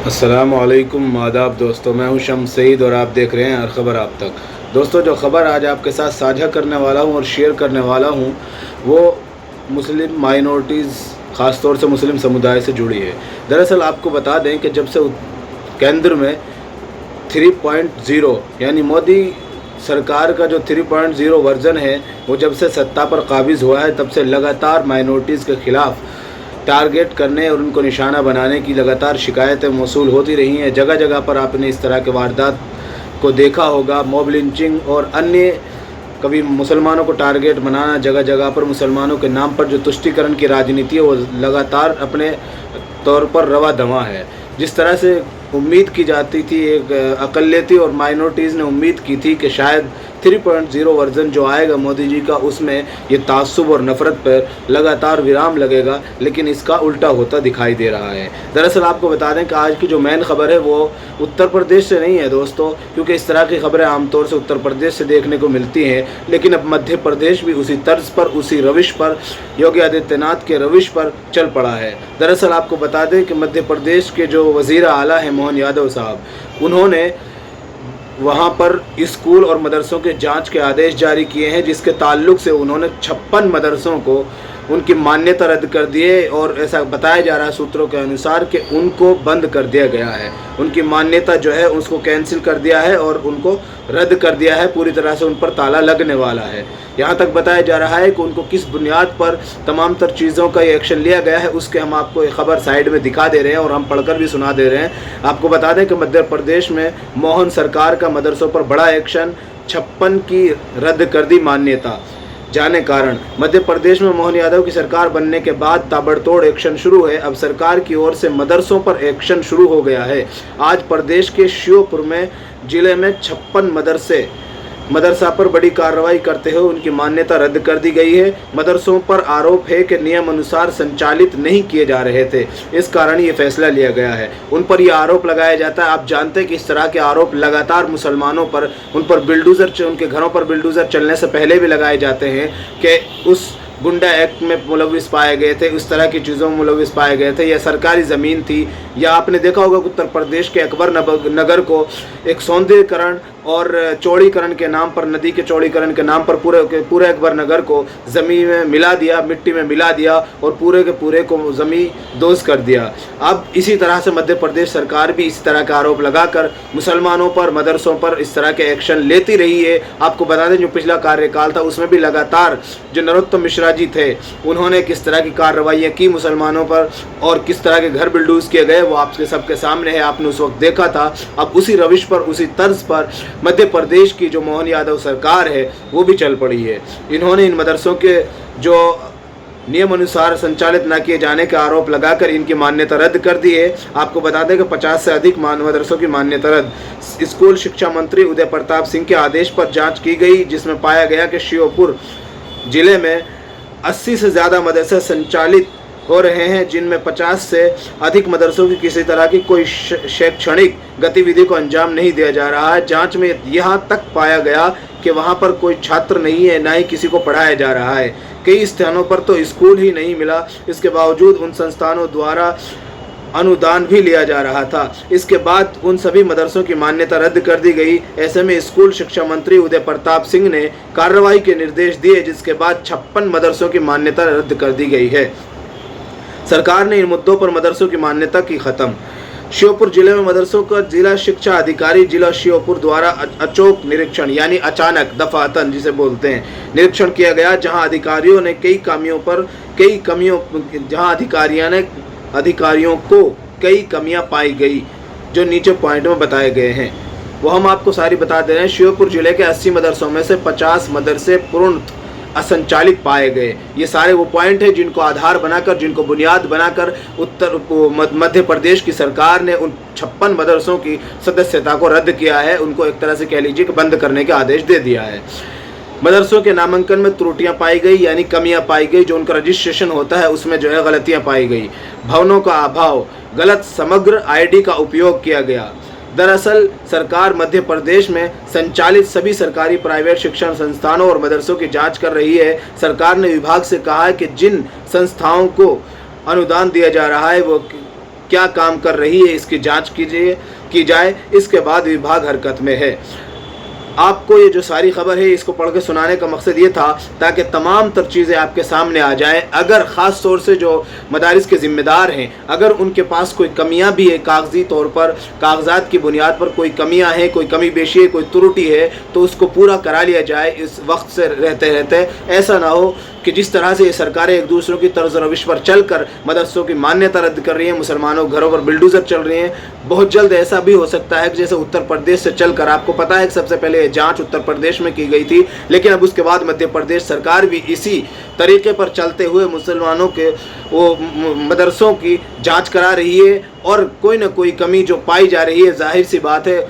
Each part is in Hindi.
अस्सलामुअलैकुम आदाब दोस्तों, मैं हूं शम्स सईद और आप देख रहे हैं हर खबर आप तक। दोस्तों, जो ख़बर आज आपके साथ साझा करने वाला हूं और शेयर करने वाला हूं वो मुस्लिम माइनॉरिटीज़ ख़ास तौर से मुस्लिम समुदाय से जुड़ी है। दरअसल आपको बता दें कि जब से केंद्र में 3.0 यानी मोदी सरकार का जो 3.0 वर्जन है वो जब से सत्ता पर काबिज़ हुआ है, तब से लगातार माइनॉरिटीज़ के ख़िलाफ़ टारगेट करने और उनको निशाना बनाने की लगातार शिकायतें मौसूल होती रही हैं। जगह जगह पर आपने इस तरह के वारदात को देखा होगा, मॉब लिंचिंग और अन्य, कभी मुसलमानों को टारगेट बनाना, जगह जगह पर मुसलमानों के नाम पर जो तुष्टीकरण की राजनीति है वो लगातार अपने तौर पर रवा दवा है। जिस तरह से उम्मीद की जाती थी, एक अक़लियती और माइनॉरिटीज़ ने उम्मीद की थी कि शायद 3.0 वर्जन जो आएगा मोदी जी का, उसमें ये तासुब और नफ़रत पर लगातार विराम लगेगा, लेकिन इसका उल्टा होता दिखाई दे रहा है। दरअसल आपको बता दें कि आज की जो मेन खबर है वो उत्तर प्रदेश से नहीं है दोस्तों, क्योंकि इस तरह की खबरें आमतौर से उत्तर प्रदेश से देखने को मिलती हैं, लेकिन अब मध्य प्रदेश भी उसी तर्ज पर, उसी रविश पर, योगी आदित्यनाथ के रविश पर चल पड़ा है। दरअसल आपको बता दें कि मध्य प्रदेश के जो वज़ीर आला हैं मोहन यादव साहब, उन्होंने वहाँ पर स्कूल और मदरसों के जांच के आदेश जारी किए हैं, जिसके ताल्लुक से उन्होंने 56 मदरसों को उनकी मान्यता रद्द कर दिए और ऐसा बताया जा रहा है सूत्रों के अनुसार कि उनको बंद कर दिया गया है। उनकी मान्यता जो है उसको कैंसिल कर दिया है और उनको रद्द कर दिया है, पूरी तरह से उन पर ताला लगने वाला है। यहाँ तक बताया जा रहा है कि उनको किस बुनियाद पर तमाम तर चीज़ों का एक्शन लिया गया है, उसके हम आपको एक खबर साइड में दिखा दे रहे हैं और हम पढ़कर भी सुना दे रहे हैं। आपको बता दें कि मध्य प्रदेश में मोहन सरकार का मदरसों पर बड़ा एक्शन, 56 की रद्द कर दी मान्यता। जाने कारण मध्य प्रदेश में मोहन यादव की सरकार बनने के बाद ताबड़तोड़ एक्शन शुरू है। अब सरकार की ओर से मदरसों पर एक्शन शुरू हो गया है। आज प्रदेश के श्योपुर में जिले में 56 मदरसा पर बड़ी कार्रवाई करते हुए उनकी मान्यता रद्द कर दी गई है। मदरसों पर आरोप है कि नियम अनुसार संचालित नहीं किए जा रहे थे, इस कारण ये फैसला लिया गया है। उन पर यह आरोप लगाया जाता है। आप जानते हैं कि इस तरह के आरोप लगातार मुसलमानों पर, उन पर बिल्डोज़र, उनके घरों पर बिल्डोज़र चलने से पहले भी लगाए जाते हैं कि उस गुंडा एक्ट में मुलविस पाए गए थे, उस तरह की चीज़ों में मुलविस पाए गए थे, या सरकारी ज़मीन थी, या आपने देखा होगा उत्तर प्रदेश के अकबर नगर को एक सौंदर्यकरण और चौड़ीकरण के नाम पर, नदी के चौड़ीकरण के नाम पर पूरे अकबर नगर को ज़मीन में मिला दिया, मिट्टी में मिला दिया और पूरे के पूरे को ज़मीन दोज कर दिया। अब इसी तरह से मध्य प्रदेश सरकार भी इसी तरह का आरोप लगाकर मुसलमानों पर, मदरसों पर इस तरह के एक्शन लेती रही है। आपको बता दें जो पिछला कार्यकाल था उसमें भी लगातार जो नरोत्तम मिश्रा जी थे, उन्होंने किस तरह की कार्रवाइयाँ की मुसलमानों पर और किस तरह के घर बिल्डोज किए गए वो आपके सबके सामने है, आपने उस वक्त देखा था। अब उसी रविश पर, उसी तर्ज पर मध्य प्रदेश की जो मोहन यादव सरकार है वो भी चल पड़ी है। इन्होंने इन मदरसों के जो नियम अनुसार संचालित न किए जाने का आरोप लगाकर इनकी मान्यता रद्द कर दी है। आपको बता दें कि 50 से अधिक मदरसों की मान्यता रद्द। स्कूल शिक्षा मंत्री उदय प्रताप सिंह के आदेश पर जांच की गई, जिसमें पाया गया कि श्योपुर जिले में 80 से ज़्यादा मदरसे संचालित हो रहे हैं, जिनमें 50 से अधिक मदरसों की किसी तरह की कोई शैक्षणिक गतिविधि को अंजाम नहीं दिया जा रहा है। जांच में यहाँ तक पाया गया कि वहाँ पर कोई छात्र नहीं है, ना ही किसी को पढ़ाया जा रहा है। कई स्थानों पर तो स्कूल ही नहीं मिला, इसके बावजूद उन संस्थानों द्वारा अनुदान भी लिया जा रहा था। इसके बाद उन सभी मदरसों की मान्यता रद्द कर दी गई। ऐसे में स्कूल शिक्षा मंत्री उदय प्रताप सिंह ने कार्रवाई के निर्देश दिए, जिसके बाद 56 मदरसों की मान्यता रद्द कर दी गई है। सरकार ने इन मुद्दों पर मदरसों की मान्यता की ख़त्म। श्योपुर जिले में मदरसों का जिला शिक्षा अधिकारी जिला श्योपुर द्वारा अचोक निरीक्षण, यानी अचानक, दफातन जिसे बोलते हैं, निरीक्षण किया गया, जहां अधिकारियों को कई कमियां पाई गई, जो नीचे पॉइंट में बताए गए हैं वो हम आपको सारी बता दे रहे हैं। श्योपुर जिले के 80 मदरसों में से 50 मदरसे पूर्ण असंचालित पाए गए। ये सारे वो पॉइंट हैं जिनको आधार बनाकर, जिनको बुनियाद बनाकर मध्य प्रदेश की सरकार ने उन 56 मदरसों की सदस्यता को रद्द किया है। उनको एक तरह से कह लीजिए कि बंद करने के आदेश दे दिया है। मदरसों के नामांकन में त्रुटियां पाई गई, यानी कमियां पाई गई, जो उनका रजिस्ट्रेशन होता है उसमें जो है गलतियां पाई गई। भवनों का अभाव, गलत समग्र आईडी का उपयोग किया गया। दरअसल सरकार मध्य प्रदेश में संचालित सभी सरकारी प्राइवेट शिक्षण संस्थानों और मदरसों की जांच कर रही है। सरकार ने विभाग से कहा है कि जिन संस्थाओं को अनुदान दिया जा रहा है वो क्या काम कर रही है इसकी जांच की जाए, इसके बाद विभाग हरकत में है। आपको ये जो सारी खबर है इसको पढ़ के सुनाने का मकसद ये था ताकि तमाम तर चीज़ें आपके सामने आ जाएं। अगर ख़ास तौर से जो मदारिस के ज़िम्मेदार हैं, अगर उनके पास कोई कमियां भी है, कागजी तौर पर कागजात की बुनियाद पर कोई कमियां हैं, कोई कमी बेशी है, कोई त्रुटि है, तो उसको पूरा करा लिया जाए इस वक्त से रहते रहते। ऐसा ना हो कि जिस तरह से ये सरकारें एक दूसरों की तर्ज रविश पर चलकर मदरसों की मान्यता रद्द कर रही हैं, मुसलमानों के घरों पर बिल्डोजर चल रही हैं, बहुत जल्द ऐसा भी हो सकता है कि जैसे उत्तर प्रदेश से चलकर, आपको पता है कि सबसे पहले जांच उत्तर प्रदेश में की गई थी, लेकिन अब उसके बाद मध्य प्रदेश सरकार भी इसी तरीके पर चलते हुए मुसलमानों के वो मदरसों की जांच करा रही है। और कोई ना कोई कमी जो पाई जा रही है, जाहिर सी बात है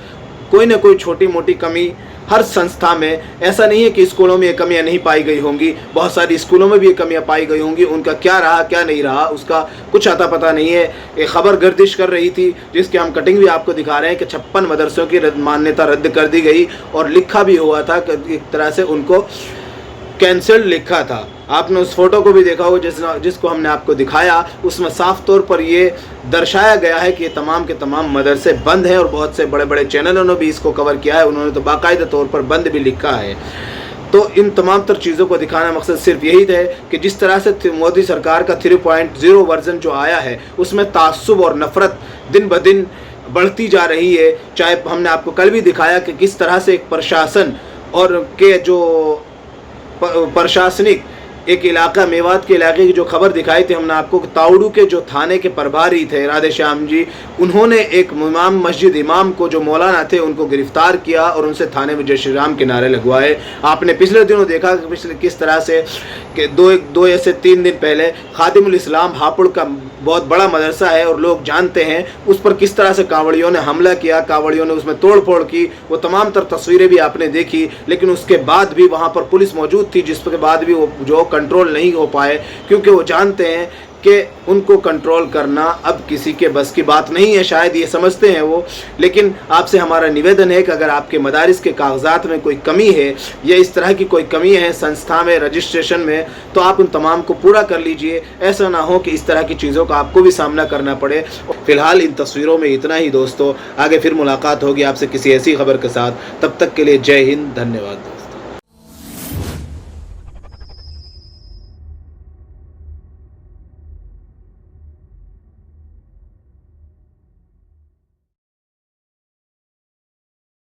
कोई ना कोई छोटी मोटी कमी हर संस्था में, ऐसा नहीं है कि स्कूलों में ये कमियां नहीं पाई गई होंगी, बहुत सारी स्कूलों में भी ये कमियां पाई गई होंगी। उनका क्या रहा क्या नहीं रहा उसका कुछ आता पता नहीं है। एक खबर गर्दिश कर रही थी जिसके हम कटिंग भी आपको दिखा रहे हैं कि 56 मदरसों की मान्यता रद्द कर दी गई, और लिखा भी हुआ था कि एक तरह से उनको कैंसल्ड लिखा था। आपने उस फोटो को भी देखा हो जिसको हमने आपको दिखाया, उसमें साफ तौर पर ये दर्शाया गया है कि ये तमाम के तमाम मदरसे बंद हैं, और बहुत से बड़े बड़े चैनलों ने भी इसको कवर किया है, उन्होंने तो बाकायदा तौर पर बंद भी लिखा है। तो इन तमाम तर चीज़ों को दिखाना मकसद सिर्फ यही है कि जिस तरह से मोदी सरकार का 3.0 वर्जन जो आया है उसमें तासुब और नफ़रत दिन ब दिन बढ़ती जा रही है। चाहे हमने आपको कल भी दिखाया कि किस तरह से एक प्रशासन और के जो प्रशासनिक एक इलाका, मेवात के इलाके की जो खबर दिखाई थी हमने आपको, ताउडू के जो थाने के प्रभारी थे राधे श्याम जी, उन्होंने एक इमाम, मस्जिद इमाम को जो मौलाना थे उनको गिरफ्तार किया और उनसे थाने में जय श्री राम के नारे लगवाए। आपने पिछले दिनों देखा कि पिछले किस तरह से कि दो या से 3 दिन पहले खादिमुल इस्लाम हापुड़ का बहुत बड़ा मदरसा है और लोग जानते हैं, उस पर किस तरह से कांवड़ियों ने हमला किया, कांवड़ियों ने उसमें तोड़ फोड़ की। वो तमाम तर तस्वीरें भी आपने देखी, लेकिन उसके बाद भी वहाँ पर पुलिस मौजूद थी, जिसके बाद भी वो जो कंट्रोल नहीं हो पाए, क्योंकि वो जानते हैं कि उनको कंट्रोल करना अब किसी के बस की बात नहीं है, शायद ये समझते हैं वो। लेकिन आपसे हमारा निवेदन है कि अगर आपके मदारिस के कागजात में कोई कमी है या इस तरह की कोई कमी है संस्था में, रजिस्ट्रेशन में, तो आप उन तमाम को पूरा कर लीजिए। ऐसा ना हो कि इस तरह की चीज़ों का आपको भी सामना करना पड़े। फ़िलहाल इन तस्वीरों में इतना ही दोस्तों, आगे फिर मुलाकात होगी आपसे किसी ऐसी खबर के साथ। तब तक के लिए जय हिंद, धन्यवाद।